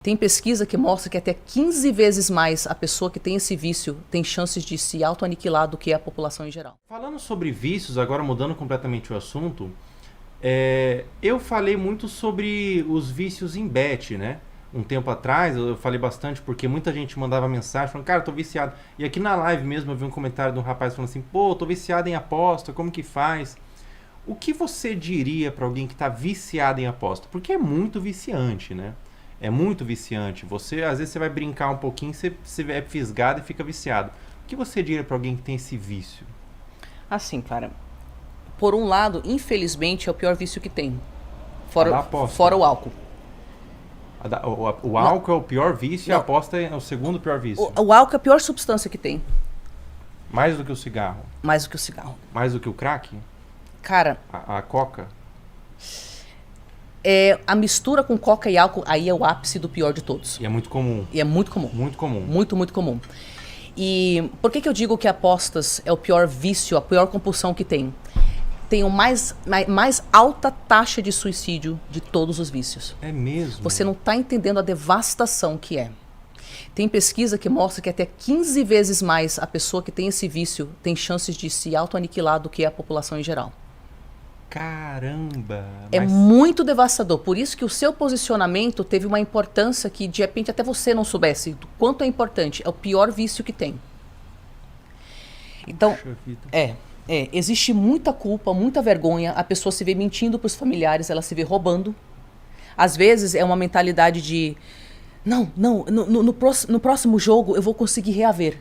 Tem pesquisa que mostra que até 15 vezes mais a pessoa que tem esse vício tem chances de se auto-aniquilar do que a população em geral. Falando sobre vícios, agora mudando completamente o assunto, eu falei muito sobre os vícios em bet, né? Um tempo atrás eu falei bastante porque muita gente mandava mensagem falando, cara, eu tô viciado. E aqui na live mesmo eu vi um comentário de um rapaz falando assim, pô, tô viciado em aposta, como que faz? O que você diria para alguém que tá viciado em aposta? Porque é muito viciante, né? É muito viciante. Às vezes você vai brincar um pouquinho, você é fisgado e fica viciado. O que você diria para alguém que tem esse vício? Assim, cara, por um lado, infelizmente, é o pior vício que tem. A da aposta. Fora o álcool. O álcool é o pior vício e a aposta é o segundo pior vício. O álcool é a pior substância que tem. Mais do que o cigarro? Mais do que o cigarro. Mais do que o crack? Cara... A coca? A mistura com coca e álcool, aí é o ápice do pior de todos. E é muito comum. E é muito comum. Muito comum. Muito, muito comum. E por que eu digo que apostas é o pior vício, a pior compulsão que tem? Tem a mais alta taxa de suicídio de todos os vícios. É mesmo? Você não está entendendo a devastação que é. Tem pesquisa que mostra que até 15 vezes mais a pessoa que tem esse vício tem chances de se auto-aniquilar do que a população em geral. Caramba! É muito devastador. Por isso que o seu posicionamento teve uma importância que, de repente, até você não soubesse do quanto é importante. É o pior vício que tem. Então, existe muita culpa, muita vergonha. A pessoa se vê mentindo para os familiares, ela se vê roubando. Às vezes é uma mentalidade de... no próximo jogo eu vou conseguir reaver.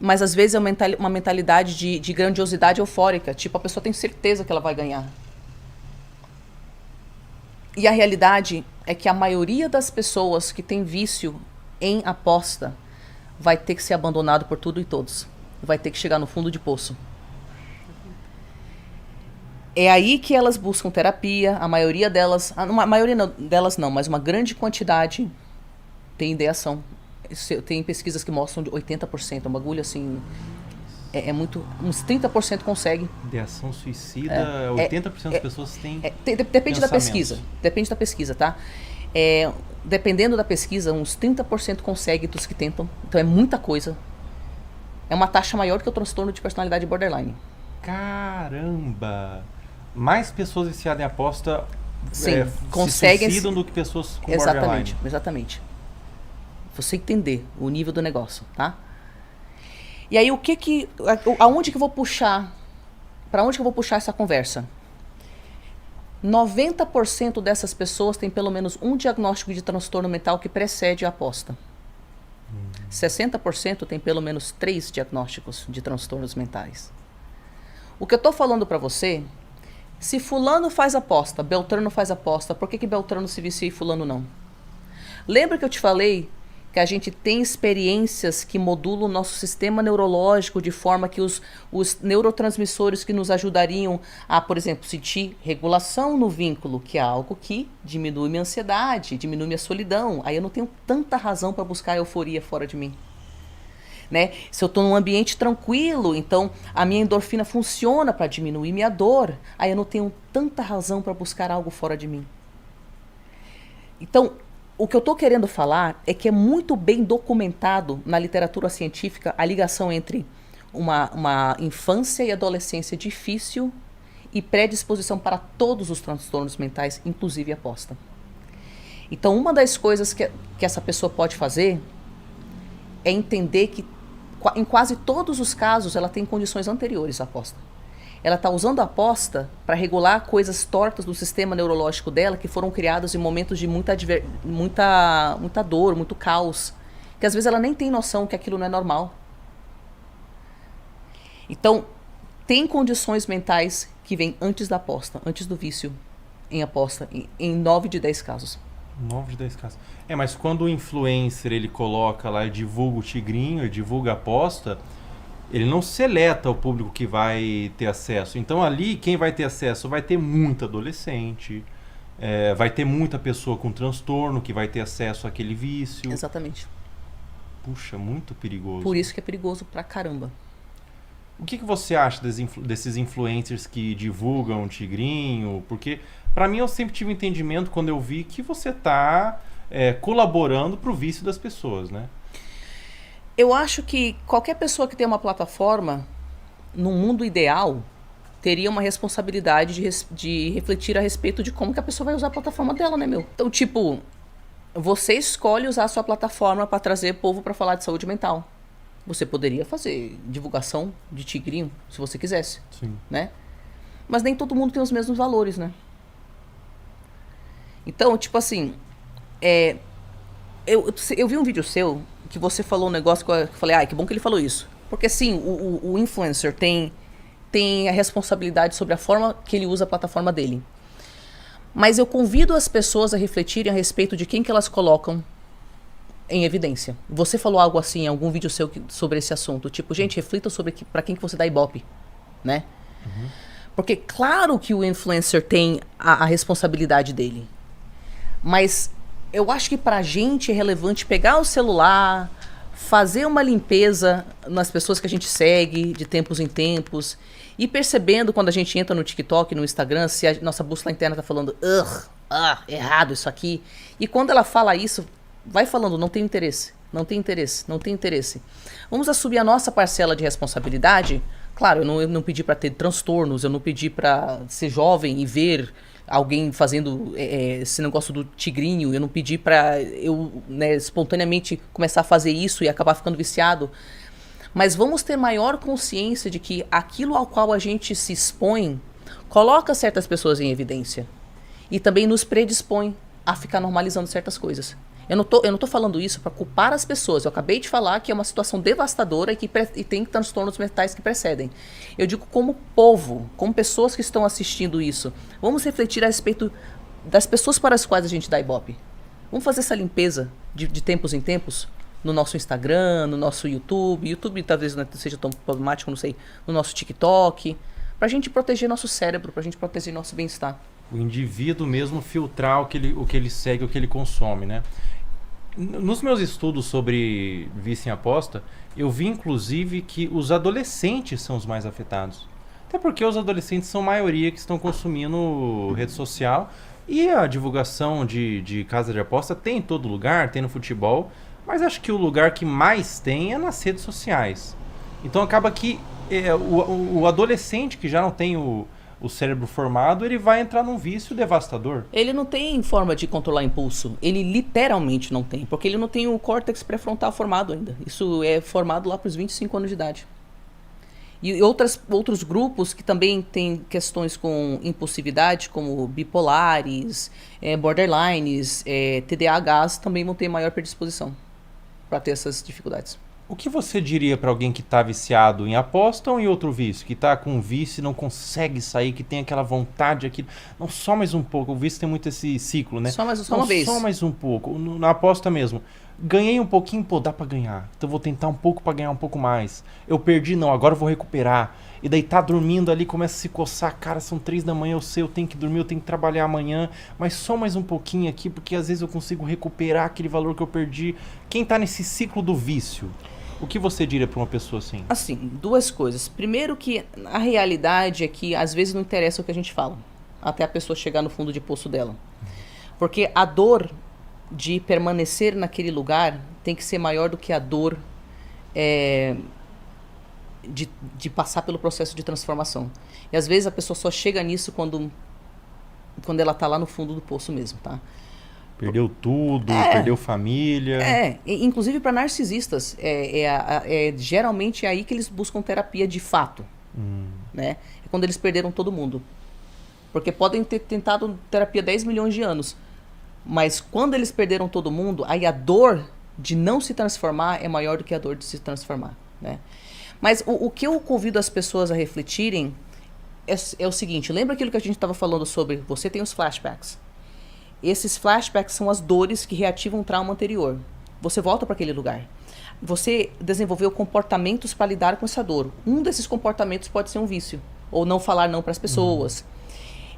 Mas às vezes é uma mentalidade de grandiosidade eufórica. Tipo, a pessoa tem certeza que ela vai ganhar. E a realidade é que a maioria das pessoas que tem vício em aposta vai ter que ser abandonado por tudo e todos. Vai ter que chegar no fundo de poço. É aí que elas buscam terapia. A maioria delas... delas não, mas uma grande quantidade tem ideação. Tem pesquisas que mostram de 80%, um bagulho assim, muito, uns 30% consegue. Ideação suicida, 80% das pessoas têm depende da pesquisa, tá? Dependendo da pesquisa, uns 30% consegue dos que tentam, então é muita coisa. É uma taxa maior que o transtorno de personalidade borderline. Caramba! Mais pessoas viciadas em aposta conseguem se suicidam do que pessoas com borderline. Exatamente. Você entender o nível do negócio, tá? E aí aonde que eu vou puxar? Para onde que eu vou puxar essa conversa? 90% dessas pessoas têm pelo menos um diagnóstico de transtorno mental que precede a aposta. 60% tem pelo menos 3 diagnósticos de transtornos mentais. O que eu tô falando para você, se fulano faz aposta, Beltrano faz aposta, por que Beltrano se vicia e fulano não? Lembra que eu te falei que a gente tem experiências que modulam o nosso sistema neurológico de forma que os neurotransmissores que nos ajudariam a, por exemplo, sentir regulação no vínculo, que é algo que diminui minha ansiedade, diminui minha solidão. Aí eu não tenho tanta razão para buscar euforia fora de mim. Né? Se eu estou num ambiente tranquilo, então a minha endorfina funciona para diminuir minha dor. Aí eu não tenho tanta razão para buscar algo fora de mim. Então, o que eu estou querendo falar é que é muito bem documentado na literatura científica a ligação entre uma infância e adolescência difícil e predisposição para todos os transtornos mentais, inclusive aposta. Então, uma das coisas que essa pessoa pode fazer é entender que em quase todos os casos ela tem condições anteriores à aposta. Ela está usando a aposta para regular coisas tortas do sistema neurológico dela que foram criadas em momentos de muita dor, muito caos, que às vezes ela nem tem noção que aquilo não é normal. Então, tem condições mentais que vêm antes da aposta, antes do vício em aposta, em 9 de 10 casos. 9 de 10 casos. Mas quando o influencer ele coloca lá e divulga o tigrinho, divulga a aposta, ele não seleta o público que vai ter acesso. Então ali, quem vai ter acesso vai ter muito adolescente, vai ter muita pessoa com transtorno que vai ter acesso àquele vício. Exatamente. Puxa, muito perigoso. Por isso que é perigoso pra caramba. O que você acha desses influencers que divulgam o tigrinho? Porque, pra mim, eu sempre tive entendimento quando eu vi que você tá colaborando para o vício das pessoas, né? Eu acho que qualquer pessoa que tem uma plataforma, num mundo ideal, teria uma responsabilidade de refletir a respeito de como que a pessoa vai usar a plataforma dela, né, meu? Então, tipo, você escolhe usar a sua plataforma para trazer povo para falar de saúde mental. Você poderia fazer divulgação de tigrinho, se você quisesse, Sim. né? Mas nem todo mundo tem os mesmos valores, né? Então, tipo assim, eu vi um vídeo seu que você falou um negócio que eu falei, que bom que ele falou isso. Porque sim, o influencer tem a responsabilidade sobre a forma que ele usa a plataforma dele. Mas eu convido as pessoas a refletirem a respeito de quem que elas colocam em evidência. Você falou algo assim em algum vídeo seu sobre esse assunto. Tipo, gente, reflita sobre para quem que você dá ibope, né? Uhum. Porque claro que o influencer tem a responsabilidade dele. Mas eu acho que pra gente é relevante pegar o celular, fazer uma limpeza nas pessoas que a gente segue de tempos em tempos e percebendo quando a gente entra no TikTok, no Instagram, se a nossa bússola interna tá falando errado isso aqui. E quando ela fala isso, vai falando, não tem interesse, não tem interesse, não tem interesse. Vamos assumir a nossa parcela de responsabilidade. Claro, eu não pedi para ter transtornos, eu não pedi para ser jovem e ver alguém fazendo esse negócio do tigrinho, eu não pedi para eu, né, espontaneamente começar a fazer isso e acabar ficando viciado. Mas vamos ter maior consciência de que aquilo ao qual a gente se expõe coloca certas pessoas em evidência e também nos predispõe a ficar normalizando certas coisas. Eu não tô falando isso para culpar as pessoas. Eu acabei de falar que é uma situação devastadora e tem transtornos mentais que precedem. Eu digo como povo, como pessoas que estão assistindo isso. Vamos refletir a respeito das pessoas para as quais a gente dá ibope. Vamos fazer essa limpeza de tempos em tempos no nosso Instagram, no nosso YouTube. YouTube talvez não seja tão problemático, não sei. No nosso TikTok. Pra gente proteger nosso cérebro, pra gente proteger nosso bem-estar. O indivíduo mesmo filtrar o que ele segue, o que ele consome, né? Nos meus estudos sobre vício em aposta, eu vi inclusive que os adolescentes são os mais afetados. Até porque os adolescentes são a maioria que estão consumindo rede social e a divulgação de casa de aposta tem em todo lugar, tem no futebol, mas acho que o lugar que mais tem é nas redes sociais. Então acaba que o adolescente que já não tem o cérebro formado, ele vai entrar num vício devastador. Ele não tem forma de controlar impulso. Ele literalmente não tem, porque ele não tem o córtex pré-frontal formado ainda. Isso é formado lá para os 25 anos de idade. E outros grupos que também têm questões com impulsividade, como bipolares, borderlines, TDAHs, também vão ter maior predisposição para ter essas dificuldades. O que você diria para alguém que está viciado em aposta ou em outro vício? Que está com vício e não consegue sair, que tem aquela vontade aqui. Não, só mais um pouco. O vício tem muito esse ciclo, né? Só uma vez. Só mais um pouco. Na aposta mesmo. Ganhei um pouquinho, pô, dá para ganhar. Então vou tentar um pouco para ganhar um pouco mais. Eu perdi, não, agora eu vou recuperar. E daí tá dormindo ali, começa a se coçar. Cara, são 3 da manhã, eu sei, eu tenho que dormir, eu tenho que trabalhar amanhã. Mas só mais um pouquinho aqui, porque às vezes eu consigo recuperar aquele valor que eu perdi. Quem tá nesse ciclo do vício? O que você diria para uma pessoa assim? Assim, duas coisas. Primeiro que a realidade é que às vezes não interessa o que a gente fala, até a pessoa chegar no fundo de poço dela. Porque a dor de permanecer naquele lugar tem que ser maior do que a dor de passar pelo processo de transformação. E às vezes a pessoa só chega nisso quando ela está lá no fundo do poço mesmo, tá? Perdeu tudo, perdeu família. Inclusive para narcisistas, geralmente é aí que eles buscam terapia de fato. Né? É quando eles perderam todo mundo. Porque podem ter tentado terapia 10 milhões de anos, mas quando eles perderam todo mundo, aí a dor de não se transformar é maior do que a dor de se transformar. Né? Mas o que eu convido as pessoas a refletirem é o seguinte, lembra aquilo que a gente estava falando sobre, você tem os flashbacks. Esses flashbacks são as dores que reativam um trauma anterior. Você volta para aquele lugar. Você desenvolveu comportamentos para lidar com essa dor. Um desses comportamentos pode ser um vício. Ou não falar não para as pessoas.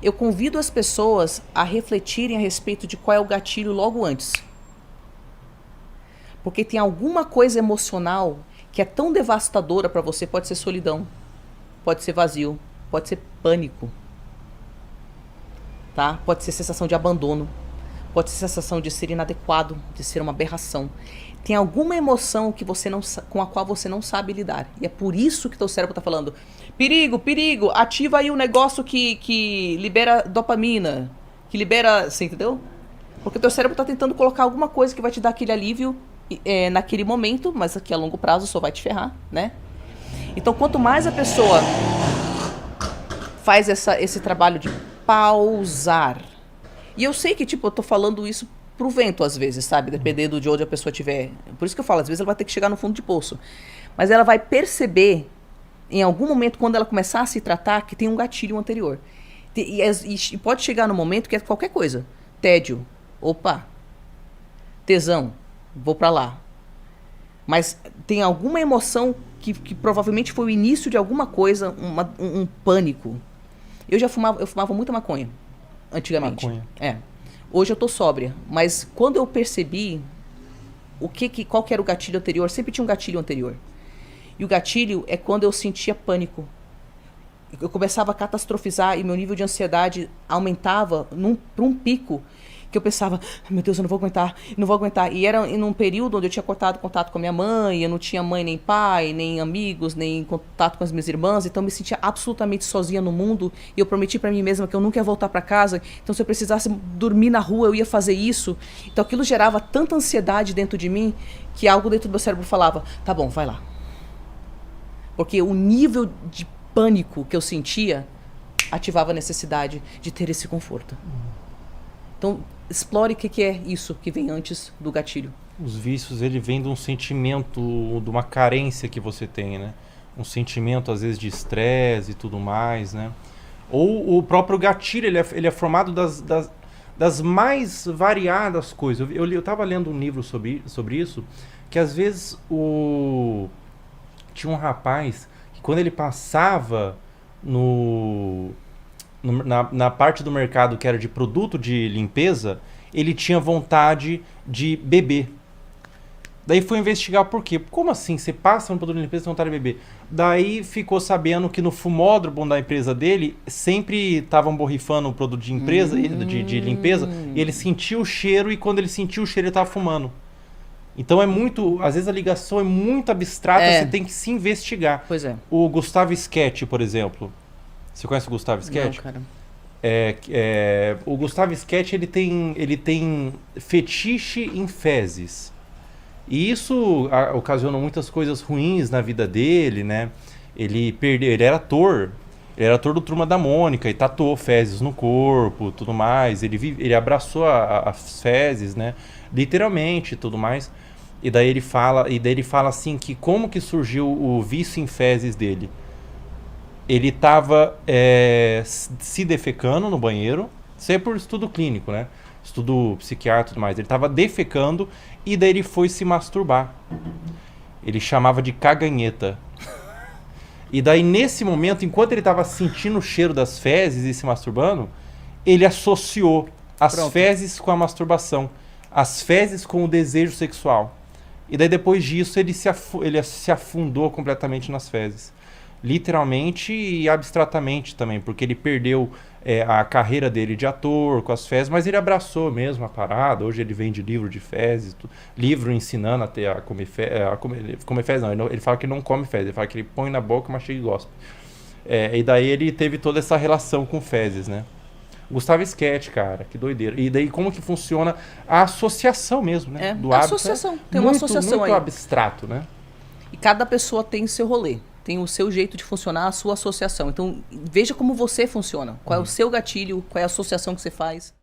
Eu convido as pessoas a refletirem a respeito de qual é o gatilho logo antes. Porque tem alguma coisa emocional que é tão devastadora para você. Pode ser solidão. Pode ser vazio. Pode ser pânico. Tá? Pode ser sensação de abandono, Pode ser sensação de ser inadequado, de ser uma aberração. Tem alguma emoção que você não, com a qual você não sabe lidar. E é por isso que teu cérebro está falando: perigo, perigo, ativa aí o negócio que libera dopamina, que libera... Você entendeu? Porque teu cérebro está tentando colocar alguma coisa que vai te dar aquele alívio naquele momento, mas que a longo prazo só vai te ferrar, né? Então, quanto mais a pessoa faz esse trabalho de pausar... E eu sei que, tipo, eu tô falando isso pro vento às vezes, sabe? Dependendo de onde a pessoa estiver. Por isso que eu falo, às vezes ela vai ter que chegar no fundo de poço. Mas ela vai perceber, em algum momento, quando ela começar a se tratar, que tem um gatilho anterior. E pode chegar no momento que é qualquer coisa. Tédio. Opa. Tesão. Vou pra lá. Mas tem alguma emoção que provavelmente foi o início de alguma coisa, um pânico. Eu fumava muita maconha. Antigamente. Maconha. Hoje eu tô sóbria, mas quando eu percebi qual que era o gatilho anterior, sempre tinha um gatilho anterior. E o gatilho é quando eu sentia pânico. Eu começava a catastrofizar e meu nível de ansiedade aumentava para um pico que eu pensava: meu Deus, eu não vou aguentar, não vou aguentar. E era num período onde eu tinha cortado contato com a minha mãe, eu não tinha mãe nem pai, nem amigos, nem contato com as minhas irmãs, então eu me sentia absolutamente sozinha no mundo, e eu prometi pra mim mesma que eu nunca ia voltar pra casa, então se eu precisasse dormir na rua, eu ia fazer isso. Então aquilo gerava tanta ansiedade dentro de mim, que algo dentro do meu cérebro falava: tá bom, vai lá. Porque o nível de pânico que eu sentia ativava a necessidade de ter esse conforto. Então, explore o que é isso que vem antes do gatilho. Os vícios, ele vem de um sentimento, de uma carência que você tem, né? Um sentimento, às vezes, de estresse e tudo mais, né? Ou o próprio gatilho, ele é formado das mais variadas coisas. Eu estava lendo um livro sobre isso, que às vezes tinha um rapaz que quando ele passava na parte do mercado que era de produto de limpeza, ele tinha vontade de beber. Daí foi investigar por quê. Como assim? Você passa no produto de limpeza e tem vontade de beber? Daí ficou sabendo que no fumódromo da empresa dele sempre estavam borrifando o produto de empresa, de limpeza, e ele sentia o cheiro, e quando ele sentia o cheiro ele estava fumando. Então é muito... Às vezes a ligação é muito abstrata, você tem que se investigar. Pois é. O Gustavo Sketch, por exemplo. Você conhece o Gustavo Sketch? Não, cara. O Gustavo Sketch, ele tem fetiche em fezes. E isso ocasionou muitas coisas ruins na vida dele, né? Ele era ator. Ele era ator do Turma da Mônica e tatuou fezes no corpo, tudo mais. Ele abraçou as fezes, né? Literalmente, tudo mais. E daí ele fala assim que como que surgiu o vício em fezes dele. Ele estava se defecando no banheiro, isso é por estudo clínico, né? Estudo psiquiátrico e tudo mais. Ele estava defecando e daí ele foi se masturbar. Ele chamava de caganheta. E daí nesse momento, enquanto ele estava sentindo o cheiro das fezes e se masturbando, ele associou as fezes com a masturbação, as fezes com o desejo sexual. E daí depois disso ele se afundou completamente nas fezes. Literalmente e abstratamente também, porque ele perdeu a carreira dele de ator com as fezes, mas ele abraçou mesmo a parada. Hoje ele vende livro de fezes, livro ensinando a comer fezes. Não, ele fala que não come fezes, ele fala que ele põe na boca, mastiga e gospe. E daí ele teve toda essa relação com fezes, né? Gustavo Sketch, cara, que doideira. E daí como que funciona a associação mesmo, né? Do hábito. Associação, tem uma associação muito aí. Abstrato, né? E cada pessoa tem seu rolê. Tem o seu jeito de funcionar, a sua associação. Então, veja como você funciona. Qual é o seu gatilho, qual é a associação que você faz.